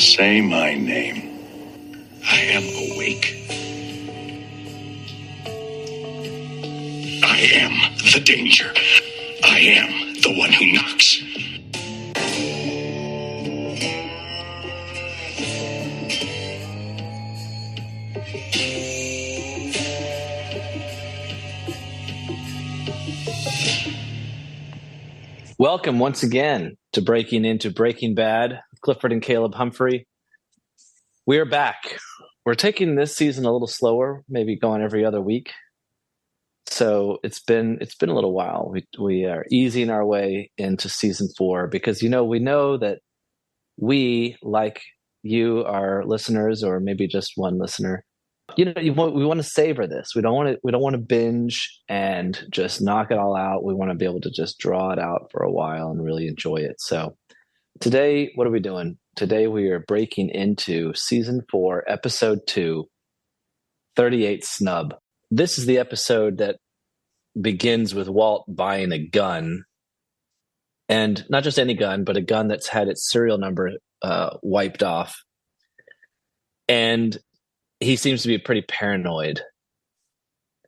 Say my name. I am awake. I am the danger. I am the one who knocks. Welcome once again to Breaking Into Breaking Bad. Clifford and Caleb Humphrey. We are back. We're taking this season a little slower, maybe going every other week. So it's been a little while. We are easing our way into season 4 because we know that we, like you, our listeners, or maybe just one listener, we want to savor this. We don't want to binge and just knock it all out. We want to be able to just draw it out for a while and really enjoy it. So today, what are we doing? Today we are breaking into season 4, episode 2, 38 Snub. This is the episode that begins with Walt buying a gun, and not just any gun, but a gun that's had its serial number wiped off. And he seems to be pretty paranoid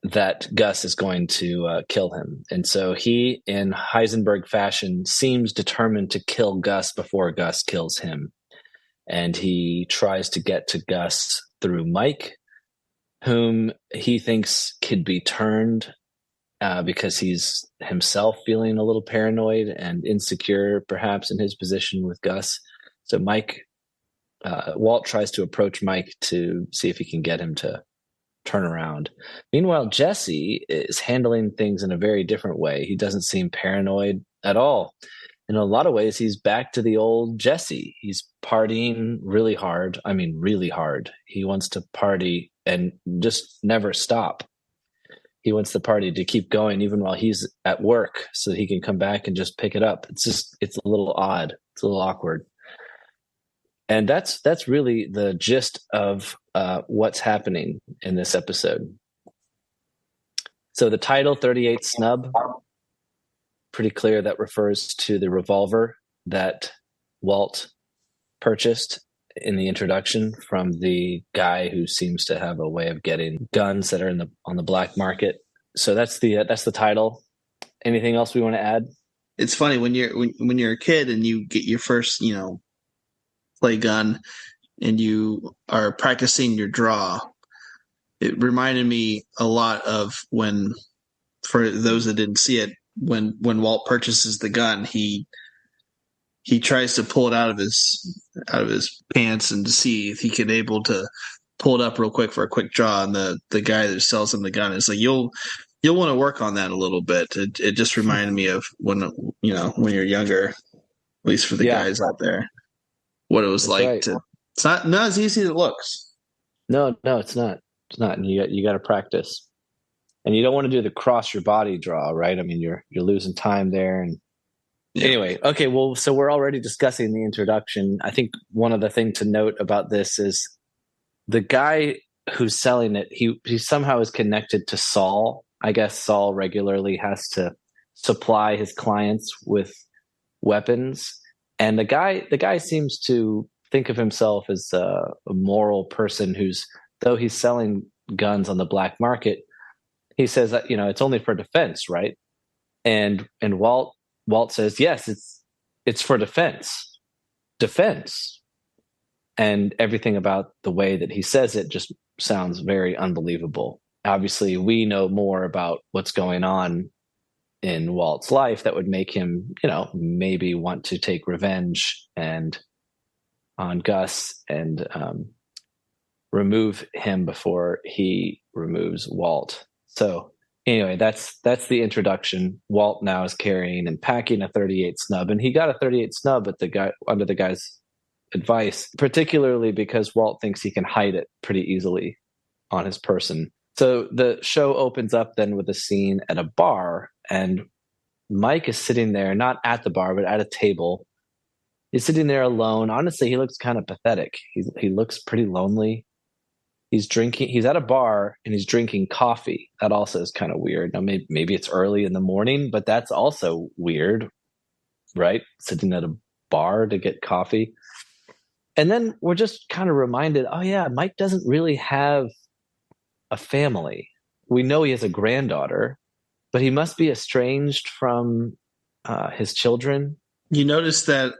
that Gus is going to kill him. And so he, in Heisenberg fashion, seems determined to kill Gus before Gus kills him. And he tries to get to Gus through Mike, whom he thinks could be turned because he's himself feeling a little paranoid and insecure, perhaps, in his position with Gus. So Walt tries to approach Mike to see if he can get him to turn around. Meanwhile, Jesse is handling things in a very different way. He doesn't seem paranoid at all. In a lot of ways, he's back to the old Jesse. He's partying really hard. I mean, really hard. He wants to party and just never stop. He wants the party to keep going even while he's at work so that he can come back and just pick it up. It's a little odd. It's a little awkward. And that's really the gist of what's happening in this episode. So the title, 38 Snub, pretty clear that refers to the revolver that Walt purchased in the introduction from the guy who seems to have a way of getting guns that are on the black market. So that's the title. Anything else we want to add? It's funny when you're a kid and you get your first, play gun and you are practicing your draw. It reminded me a lot of when, for those that didn't see it, when Walt purchases the gun, he tries to pull it out of his pants and to see if he can able to pull it up real quick for a quick draw. And the guy that sells him the gun is like, you'll want to work on that a little bit. It just reminded me of when you're younger, at least for the guys out there, what it was like right. It's not as easy as it looks. No, it's not. It's not. And you got to practice. And you don't want to do the cross your body draw, right? I mean, you're losing time there. And anyway, okay, well, so we're already discussing the introduction. I think one of the things to note about this is the guy who's selling it, he somehow is connected to Saul. I guess Saul regularly has to supply his clients with weapons. And the guy seems to think of himself as a moral person though he's selling guns on the black market, he says that, it's only for defense, right? And Walt says, yes, it's for defense. And everything about the way that he says it just sounds very unbelievable. Obviously, we know more about what's going on in Walt's life that would make him, maybe want to take revenge on Gus and remove him before he removes Walt. So anyway, that's the introduction. Walt now is carrying and packing a 38 Snub, and he got a 38 Snub under the guy's advice, particularly because Walt thinks he can hide it pretty easily on his person. So the show opens up then with a scene at a bar, and Mike is sitting there, not at the bar, but at a table. He's sitting there alone. Honestly, he looks kind of pathetic. He looks pretty lonely. He's at a bar and he's drinking coffee. That also is kind of weird. Now, maybe it's early in the morning, but that's also weird, right? Sitting at a bar to get coffee. And then we're just kind of reminded, oh yeah, Mike doesn't really have a family. We know he has a granddaughter, but he must be estranged from his children. You notice that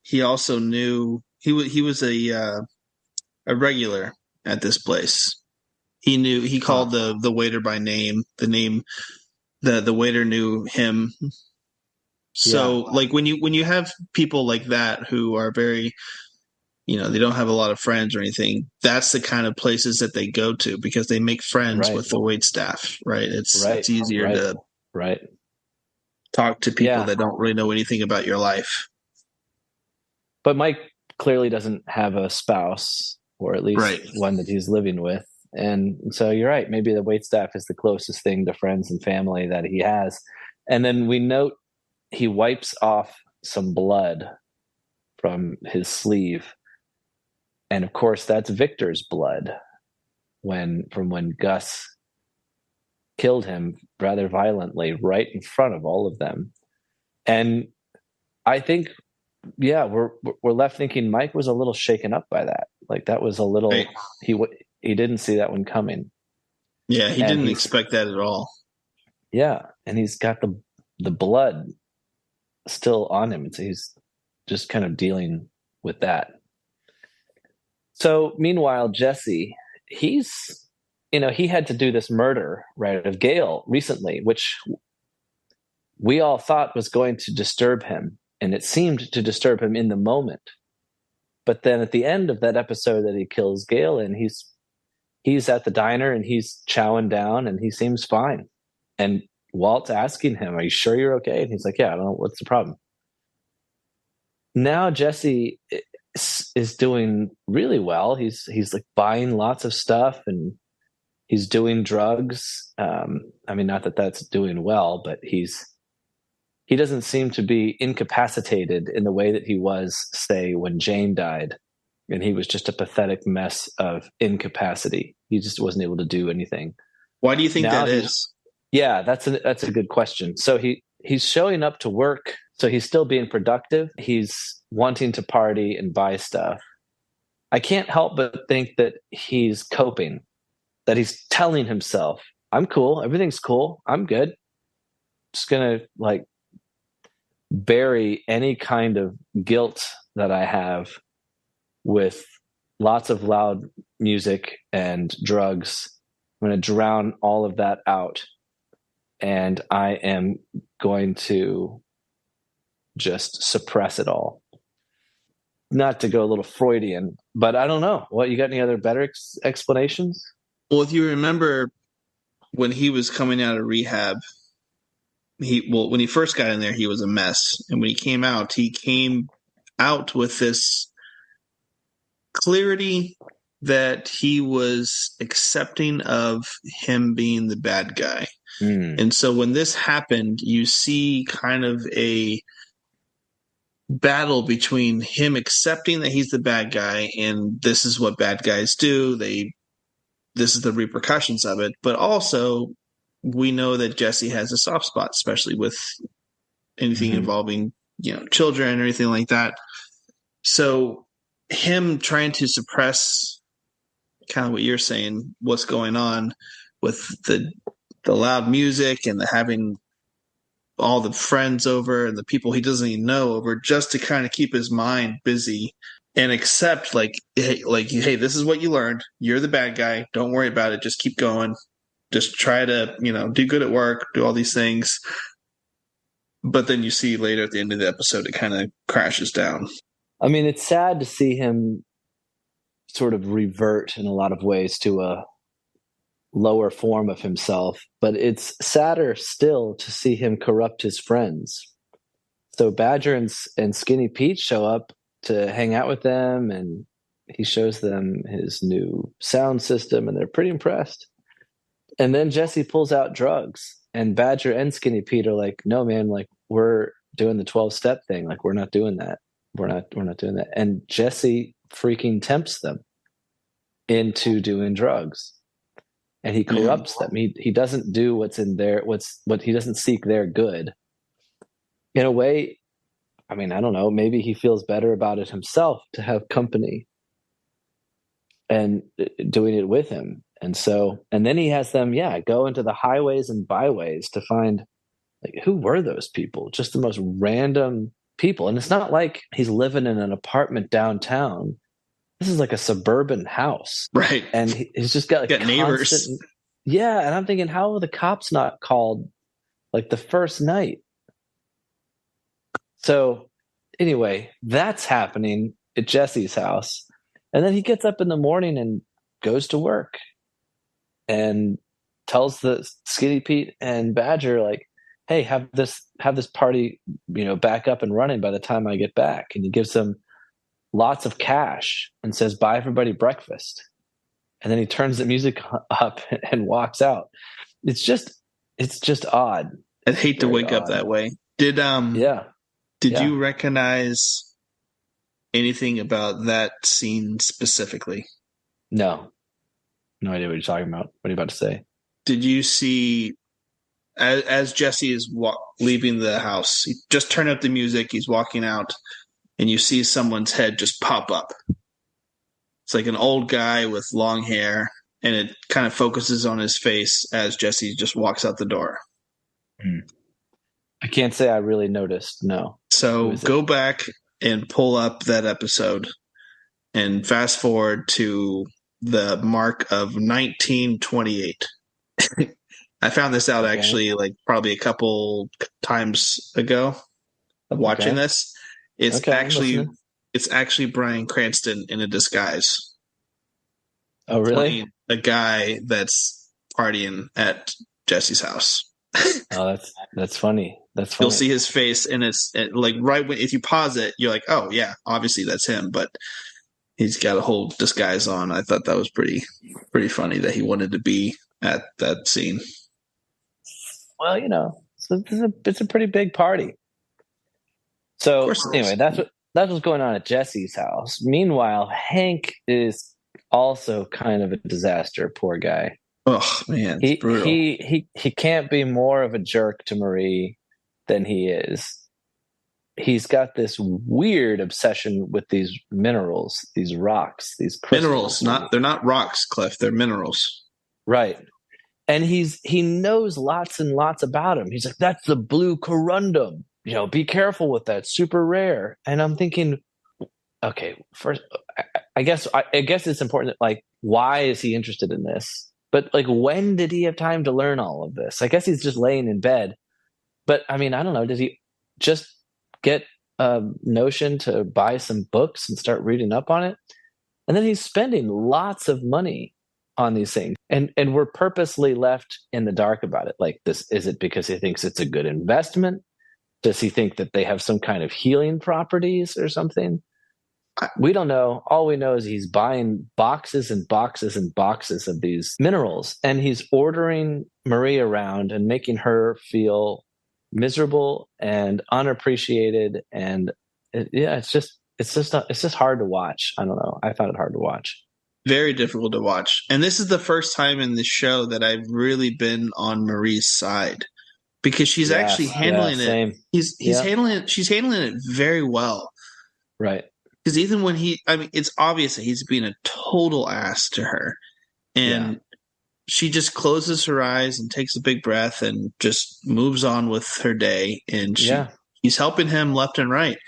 he also knew he was a regular at this place. He called the waiter by name. The waiter knew him. So like when you have people like that who are very, they don't have a lot of friends or anything, that's the kind of places that they go to because they make friends with the wait staff, right? It's easier to talk to people that don't really know anything about your life. But Mike clearly doesn't have a spouse, or at least one that he's living with. And so you're right. Maybe the waitstaff is the closest thing to friends and family that he has. And then we note he wipes off some blood from his sleeve. And of course, that's Victor's blood from when Gus killed him rather violently right in front of all of them. And I think, we're left thinking Mike was a little shaken up by that. Like that was a little, he didn't see that one coming. Yeah, he didn't expect that at all. Yeah, and he's got the blood still on him. So he's just kind of dealing with that. So meanwhile, Jesse, he had to do this murder, right, of Gale recently, which we all thought was going to disturb him. And it seemed to disturb him in the moment. But then at the end of that episode that he kills Gale, and he's at the diner and he's chowing down and he seems fine. And Walt's asking him, are you sure you're okay? And he's like, yeah, I don't know. What's the problem? Now Jesse is doing really well. He's like buying lots of stuff and he's doing drugs. I mean, not that that's doing well, but he doesn't seem to be incapacitated in the way that he was, say, when Jane died. And he was just a pathetic mess of incapacity. He just wasn't able to do anything. Why do you think that is? Yeah, that's a good question. So he's showing up to work. So he's still being productive. He's wanting to party and buy stuff. I can't help but think that he's coping, that he's telling himself, I'm cool. Everything's cool. I'm good. Just going to bury any kind of guilt that I have with lots of loud music and drugs. I'm going to drown all of that out. And I am going to just suppress it all. Not to go a little Freudian, but I don't know. What, you got any other better explanations? Well, if you remember when he was coming out of rehab, when he first got in there, he was a mess. And when he came out with this clarity that he was accepting of him being the bad guy. And so when this happened, you see kind of a battle between him accepting that he's the bad guy and this is what bad guys do. This is the repercussions of it. But also we know that Jesse has a soft spot, especially with anything involving, children and everything like that. So him trying to suppress kind of what you're saying, what's going on with the loud music and the having all the friends over and the people he doesn't even know over, just to kind of keep his mind busy and accept hey, this is what you learned. You're the bad guy. Don't worry about it. Just keep going. Just try to, do good at work, do all these things. But then you see later at the end of the episode, it kind of crashes down. I mean, it's sad to see him sort of revert in a lot of ways to a lower form of himself, but it's sadder still to see him corrupt his friends. So Badger and Skinny Pete show up to hang out with them, and he shows them his new sound system, and they're pretty impressed. And then Jesse pulls out drugs, and Badger and Skinny Pete are like, no, man, like, we're doing the 12-step thing. Like, we're not doing that. We're not doing that. And Jesse freaking tempts them into doing drugs. And he corrupts them. He doesn't do what's in there, what he doesn't seek their good. In a way, I mean, I don't know, maybe he feels better about it himself to have company and doing it with him. And then he has them, go into the highways and byways to find, like, who were those people? Just the most random people. And it's not like he's living in an apartment downtown. This is like a suburban house. Right. And he's just got like neighbors. Yeah. And I'm thinking, how are the cops not called like the first night? So anyway, that's happening at Jesse's house. And then he gets up in the morning and goes to work and tells the Skinny Pete and Badger, like, hey, have this party, back up and running by the time I get back. And he gives them lots of cash and says, buy everybody breakfast. And then he turns the music up and walks out. It's just odd. I'd hate to wake up that way. Did you recognize anything about that scene specifically? No idea what you're talking about. What are you about to say? Did you see, as Jesse is leaving the house, he just turned up the music, he's walking out, and you see someone's head just pop up. It's like an old guy with long hair, and it kind of focuses on his face as Jesse just walks out the door. I can't say I really noticed, no. So go back and pull up that episode and fast forward to the mark of 1928. I found this out actually like probably a couple times ago of watching this. It's actually Bryan Cranston in a disguise. Oh, really? Playing a guy that's partying at Jesse's house. Oh, that's funny. That's funny. You'll see his face, and it's like right when if you pause it, you're like, oh yeah, obviously that's him. But he's got a whole disguise on. I thought that was pretty funny that he wanted to be at that scene. Well, it's a pretty big party. So anyway, that's what's going on at Jesse's house. Meanwhile, Hank is also kind of a disaster. Poor guy. Oh man, it's brutal. He can't be more of a jerk to Marie than he is. He's got this weird obsession with these minerals, these rocks, these crystals. Minerals, they're not rocks, Cliff. They're minerals. Right. And he knows lots and lots about them. He's like, that's the blue corundum. Be careful with that. Super rare. And I'm thinking, okay, first, I guess it's important that, like, why is he interested in this? But, like, when did he have time to learn all of this? I guess he's just laying in bed. But, I mean, I don't know. Did he just get a notion to buy some books and start reading up on it? And then he's spending lots of money on these things. And we're purposely left in the dark about it. Like, is it because he thinks it's a good investment? Does he think that they have some kind of healing properties or something? We don't know. All we know is he's buying boxes and boxes and boxes of these minerals, and he's ordering Marie around and making her feel miserable and unappreciated. And it's just hard to watch. I don't know. I found it hard to watch. Very difficult to watch. And this is the first time in this show that I've really been on Marie's side, because she's actually handling it. She's handling it very well. Right. Because even when it's obvious that he's being a total ass to her. And she just closes her eyes and takes a big breath and just moves on with her day. And he's helping him left and right.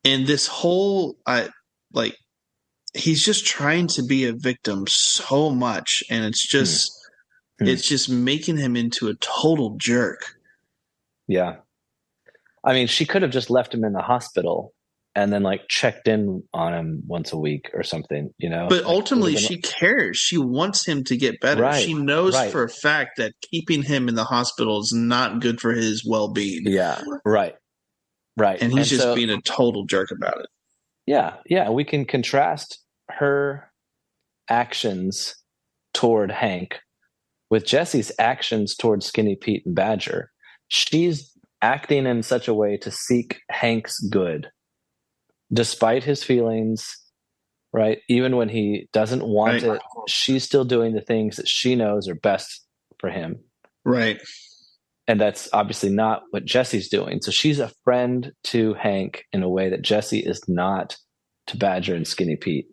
And this whole, he's just trying to be a victim so much. And it's just, it's just making him into a total jerk. Yeah. I mean, she could have just left him in the hospital and then, like, checked in on him once a week or something, But ultimately, she cares. She wants him to get better. Right, she knows for a fact that keeping him in the hospital is not good for his well-being. Yeah, right. And he's just being a total jerk about it. Yeah. We can contrast her actions toward Hank with Jesse's actions toward Skinny Pete and Badger. She's acting in such a way to seek Hank's good, despite his feelings, right? Even when he doesn't want it, she's still doing the things that she knows are best for him. Right. And that's obviously not what Jesse's doing. So she's a friend to Hank in a way that Jesse is not to Badger and Skinny Pete.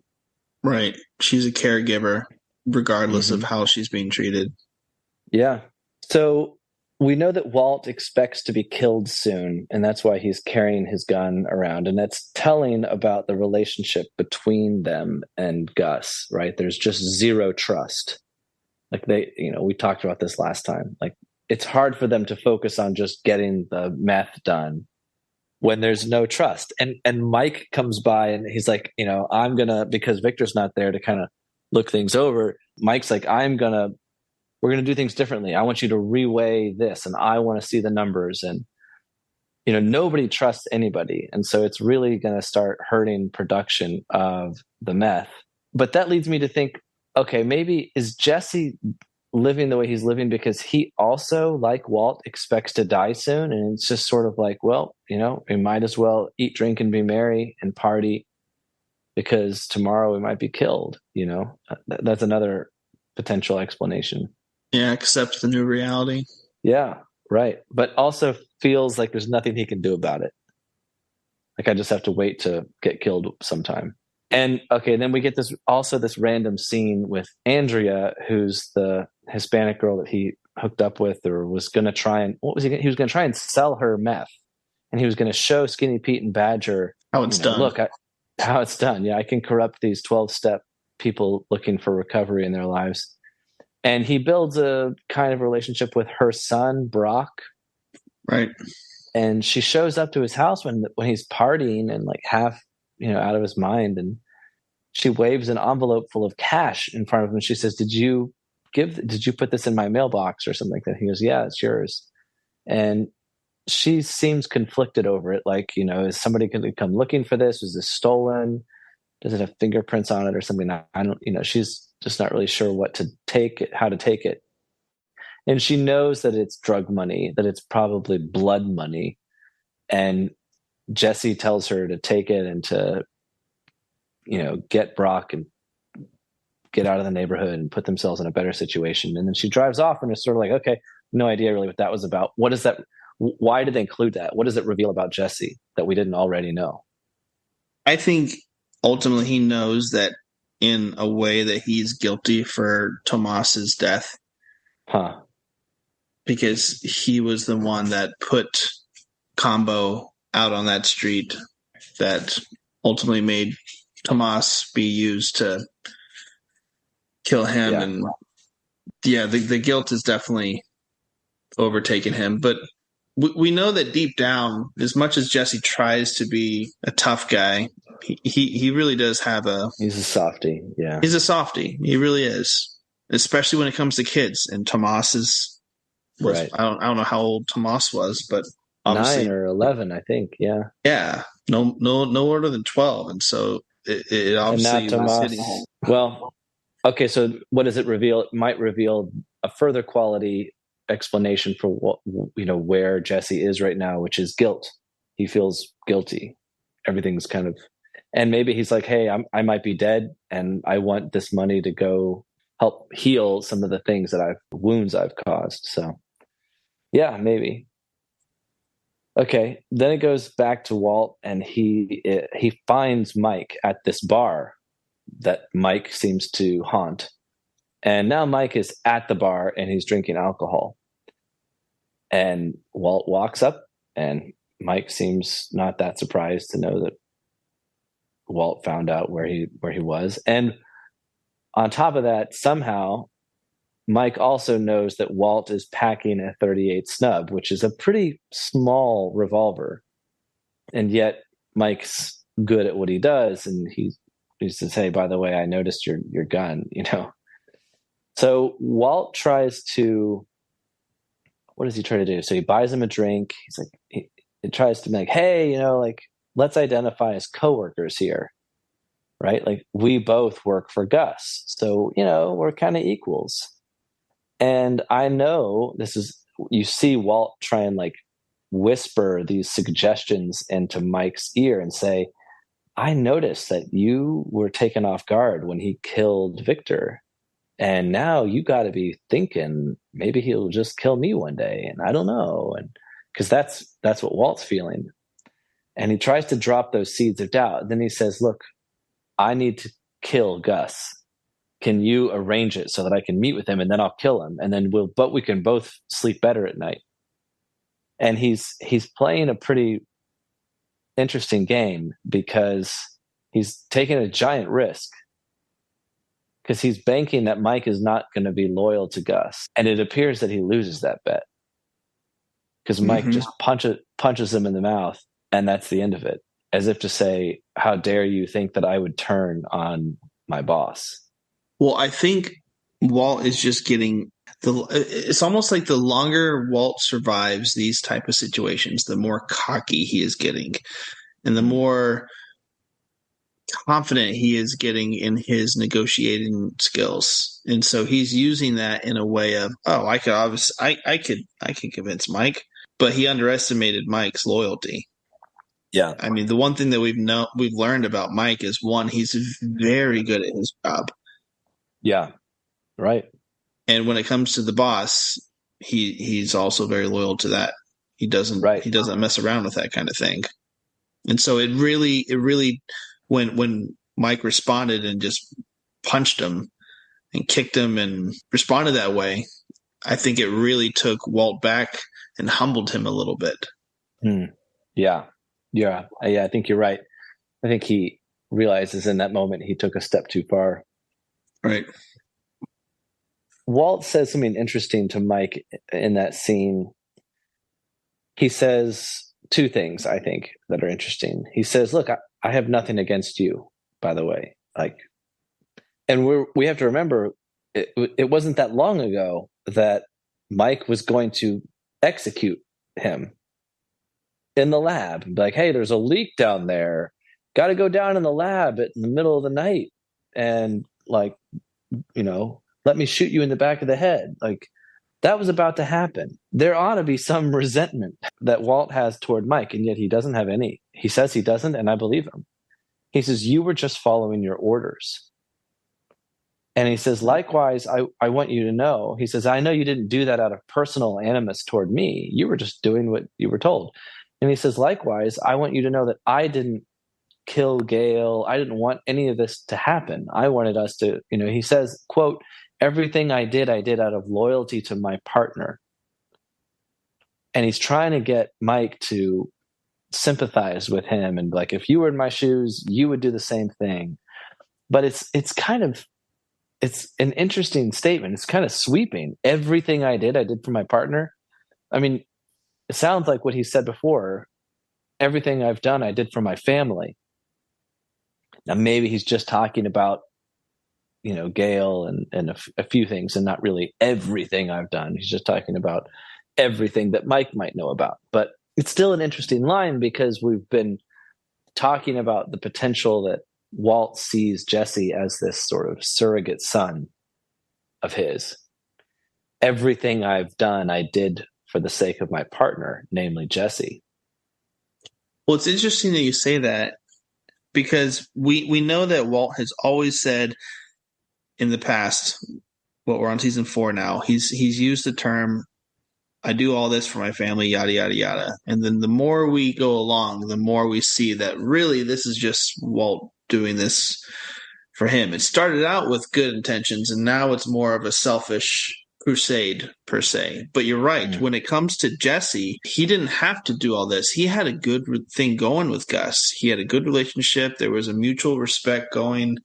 Right. She's a caregiver, regardless of Mhm. how she's being treated. Yeah. So we know that Walt expects to be killed soon, and that's why he's carrying his gun around. And that's telling about the relationship between them and Gus, right? There's just zero trust. Like we talked about this last time. Like it's hard for them to focus on just getting the meth done when there's no trust. And Mike comes by and he's like, I'm gonna, because Victor's not there to kind of look things over. Mike's like, we're gonna do things differently. I want you to reweigh this, and I want to see the numbers. And nobody trusts anybody, and so it's really gonna start hurting production of the meth. But that leads me to think, okay, maybe is Jesse living the way he's living because he also, like Walt, expects to die soon, and it's just sort of like, well, we might as well eat, drink, and be merry and party because tomorrow we might be killed. That's another potential explanation. Yeah, accept the new reality. Yeah, right. But also feels like there's nothing he can do about it. Like I just have to wait to get killed sometime. And okay, then we get this random scene with Andrea, who's the Hispanic girl that he hooked up with, or was going to try and he was going to try and sell her meth, and he was going to show Skinny Pete and Badger how it's done. Look, how it's done. Yeah, I can corrupt these 12-step people looking for recovery in their lives. And he builds a kind of relationship with her son, Brock. Right. And she shows up to his house when he's partying and like half, out of his mind. And she waves an envelope full of cash in front of him. And she says, did you put this in my mailbox or something like that? He goes, yeah, it's yours. And she seems conflicted over it. Like, is somebody going to come looking for this? Was this stolen? Does it have fingerprints on it or something? I don't, she's just not really sure how to take it. And she knows that it's drug money, that it's probably blood money. And Jesse tells her to take it and to, get Brock and get out of the neighborhood and put themselves in a better situation. And then she drives off and it's sort of like, okay, no idea really what that was about. What is that? Why did they include that? What does it reveal about Jesse that we didn't already know? I think ultimately he knows that in a way that he's guilty for Tomas's death. Huh. Because he was the one that put Combo out on that street that ultimately made Tomas be used to kill him. Yeah. And yeah, the guilt has definitely overtaken him. But we know that deep down, as much as Jesse tries to be a tough guy, he really does have he's a softie. Yeah. He's a softie. He really is. Especially when it comes to kids. And Tomas was right. I don't know how old Tomas was, but obviously 9 or 11, I think. Yeah. Yeah. No older than 12. And so it obviously was hitting home. Well, okay, so what does it reveal? It might reveal a further quality explanation for what where Jesse is right now, which is guilt. He feels guilty. Everything's kind of, and maybe he's like, hey, I might be dead and I want this money to go help heal some of the things wounds I've caused. So yeah, maybe. Okay, then it goes back to Walt, and he finds Mike at this bar that Mike seems to haunt. And now Mike is at the bar and he's drinking alcohol. And Walt walks up, and Mike seems not that surprised to know that Walt found out where he was. And on top of that, somehow Mike also knows that Walt is packing a .38 Snub, which is a pretty small revolver. And yet Mike's good at what he does, and he says, hey, by the way, I noticed your gun, So Walt tries to, what does he try to do? So he buys him a drink. He's like, he tries to be like, hey, let's identify as coworkers here, right? Like, we both work for Gus, so we're kind of equals. And I know you see Walt try and whisper these suggestions into Mike's ear and say, I noticed that you were taken off guard when he killed Victor. And now you got to be thinking maybe he'll just kill me one day. And I don't know. And because that's what Walt's feeling. And he tries to drop those seeds of doubt. Then he says, look, I need kill Gus. Can you arrange it so that I can meet with him and then I'll kill him, and then we can both sleep better at night. And he's playing a pretty interesting game because he's taking a giant risk, because he's banking that Mike is not going to be loyal to Gus. And it appears that he loses that bet because Mike just punches him in the mouth, and that's the end of it. As if to say, how dare you think that I would turn on my boss? Well, I think Walt is just getting it's almost like the longer Walt survives these type of situations, the more cocky he is getting, and the more confident he is getting in his negotiating skills. And so he's using that in a way of, I could convince Mike, but he underestimated Mike's loyalty. Yeah. I mean, the one thing that we've learned about Mike is, one, he's very good at his job. Yeah. Right. And when it comes to the boss, he's also very loyal to that. He doesn't mess around with that kind of thing. And so it really when Mike responded and just punched him and kicked him and responded that way, I think it really took Walt back and humbled him a little bit. Yeah. I think you're right. I think he realizes in that moment he took a step too far. Right. Walt says something interesting to Mike in that scene. He says two things, I think, that are interesting. He says, look, I have nothing against you, by the way. And we have to remember, it wasn't that long ago that Mike was going to execute him in the lab. Like, hey, there's a leak down there. Got to go down in the lab in the middle of the night and, let me shoot you in the back of the head. Like, that was about to happen. There ought to be some resentment that Walt has toward Mike, and yet he doesn't have any. He says he doesn't, and I believe him. He says, you were just following your orders. And he says, likewise, I want you to know, he says, I know you didn't do that out of personal animus toward me. You were just doing what you were told. And he says, likewise, I want you to know that I didn't kill Gale. I didn't want any of this to happen. I wanted us to, he says, quote, everything I did out of loyalty to my partner. And he's trying to get Mike to sympathize with him and like, if you were in my shoes, you would do the same thing. But it's an interesting statement. It's kind of sweeping. Everything I did for my partner. I mean, it sounds like what he said before. Everything I've done, I did for my family. Now, maybe he's just talking about, Gale and a few things, and not really everything I've done. He's just talking about everything that Mike might know about. But it's still an interesting line because we've been talking about the potential that Walt sees Jesse as this sort of surrogate son of his. Everything I've done, I did for the sake of my partner, namely Jesse. Well, it's interesting that you say that because we know that Walt has always said in the past, we're on season 4 now, he's used the term, I do all this for my family, yada, yada, yada. And then the more we go along, the more we see that really this is just Walt doing this for him. It started out with good intentions, and now it's more of a selfish crusade per se. But you're right. When it comes to Jesse, he didn't have to do all this. He had a good thing going with Gus. He had a good relationship. There was a mutual respect going.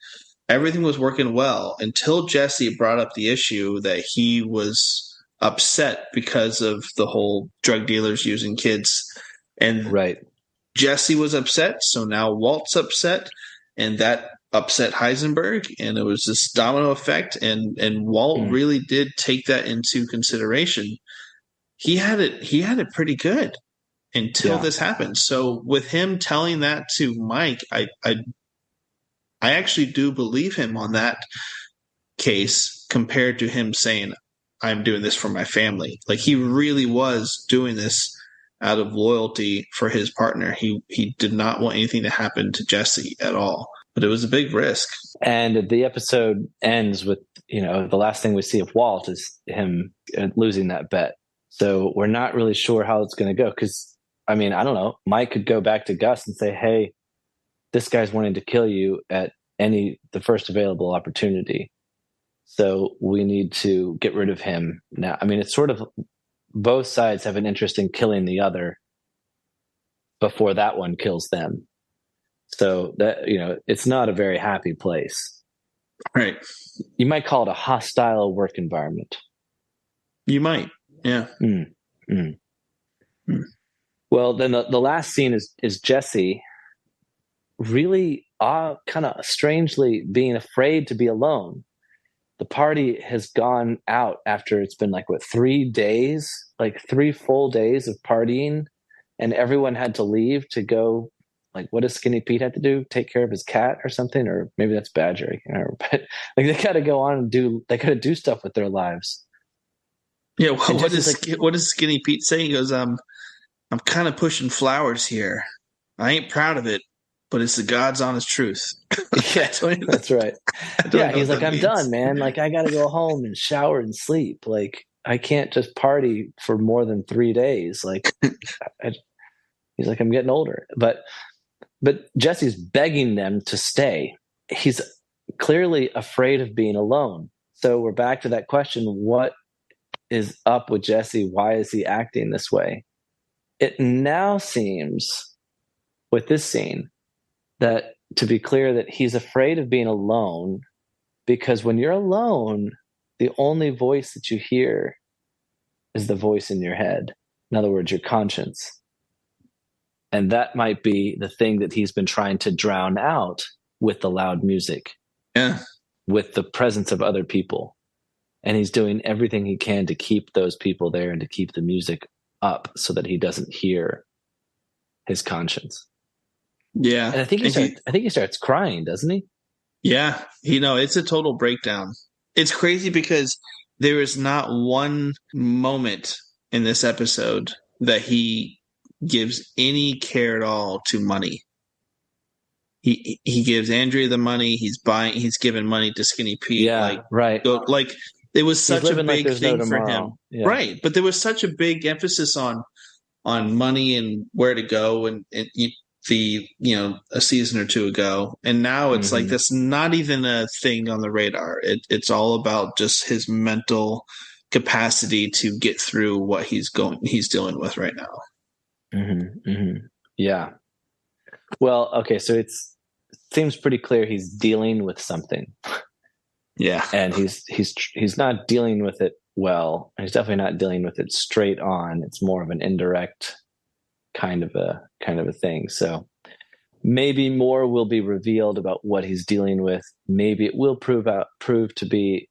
Everything was working well until Jesse brought up the issue that he was upset because of the whole drug dealers using kids. And right. Jesse was upset, so now Walt's upset, and that upset Heisenberg, and it was this domino effect, and Walt really did take that into consideration. He had it pretty good until this happened. So with him telling that to Mike, I actually do believe him on that case compared to him saying, I'm doing this for my family. Like, he really was doing this out of loyalty for his partner. He did not want anything to happen to Jesse at all. But it was a big risk. And the episode ends with, the last thing we see of Walt is him losing that bet. So we're not really sure how it's going to go. Because, I don't know. Mike could go back to Gus and say, hey, this guy's wanting to kill you at the first available opportunity. So we need to get rid of him now. I mean, it's sort of both sides have an interest in killing the other before that one kills them. So that, it's not a very happy place. Right. You might call it a hostile work environment. You might. Yeah. Well, then the last scene is Jesse really kind of strangely being afraid to be alone. The party has gone out after it's been 3 days, 3 full days of partying, and everyone had to leave to go. What does Skinny Pete have to do? Take care of his cat or something? Or maybe that's Badger. I can't remember. But they got to go on and they got to do stuff with their lives. Yeah. Well, what does Skinny Pete say? He goes, I'm kind of pushing flowers here. I ain't proud of it, but it's the God's honest truth. Yeah, that's right. Yeah, he's like, I'm done, man. I got to go home and shower and sleep. I can't just party for more than 3 days. He's like, I'm getting older. But Jesse's begging them to stay. He's clearly afraid of being alone. So we're back to that question. What is up with Jesse? Why is he acting this way? It now seems with this scene that, to be clear, that he's afraid of being alone because when you're alone, the only voice that you hear is the voice in your head. In other words, your conscience. And that might be the thing that he's been trying to drown out with the loud music. Yeah. With the presence of other people. And he's doing everything he can to keep those people there and to keep the music up so that he doesn't hear his conscience. Yeah. And I think he starts crying, doesn't he? Yeah. It's a total breakdown. It's crazy because there is not one moment in this episode that he gives any care at all to money. He gives Andrea the money. He's giving money to Skinny Pete. Yeah, right. It was such a big thing for him, yeah. Right? But there was such a big emphasis on money and where to go, and a season or two ago, and now it's like that's not even a thing on the radar. It's all about just his mental capacity to get through what he's dealing with right now. Yeah. Well, okay, so it seems pretty clear he's dealing with something. Yeah. And he's not dealing with it well. He's definitely not dealing with it straight on. It's more of an indirect kind of a thing. So maybe more will be revealed about what he's dealing with. Maybe it will prove to be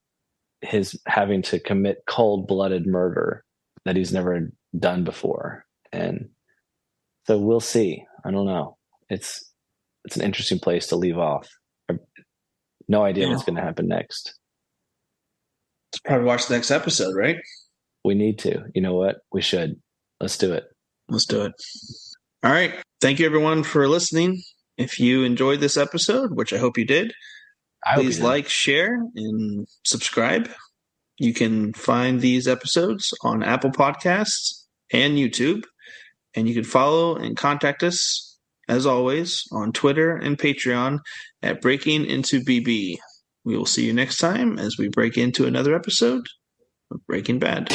his having to commit cold-blooded murder that he's never done before. And so we'll see. I don't know. It's an interesting place to leave off. No idea what's going to happen next. Let's probably watch the next episode, right? We need to. You know what? We should. Let's do it. Let's do it. All right. Thank you, everyone, for listening. If you enjoyed this episode, which I hope you did, please like, share, and subscribe. You can find these episodes on Apple Podcasts and YouTube. And you can follow and contact us, as always, on Twitter and Patreon at Breaking Into BB. We will see you next time as we break into another episode of Breaking Bad.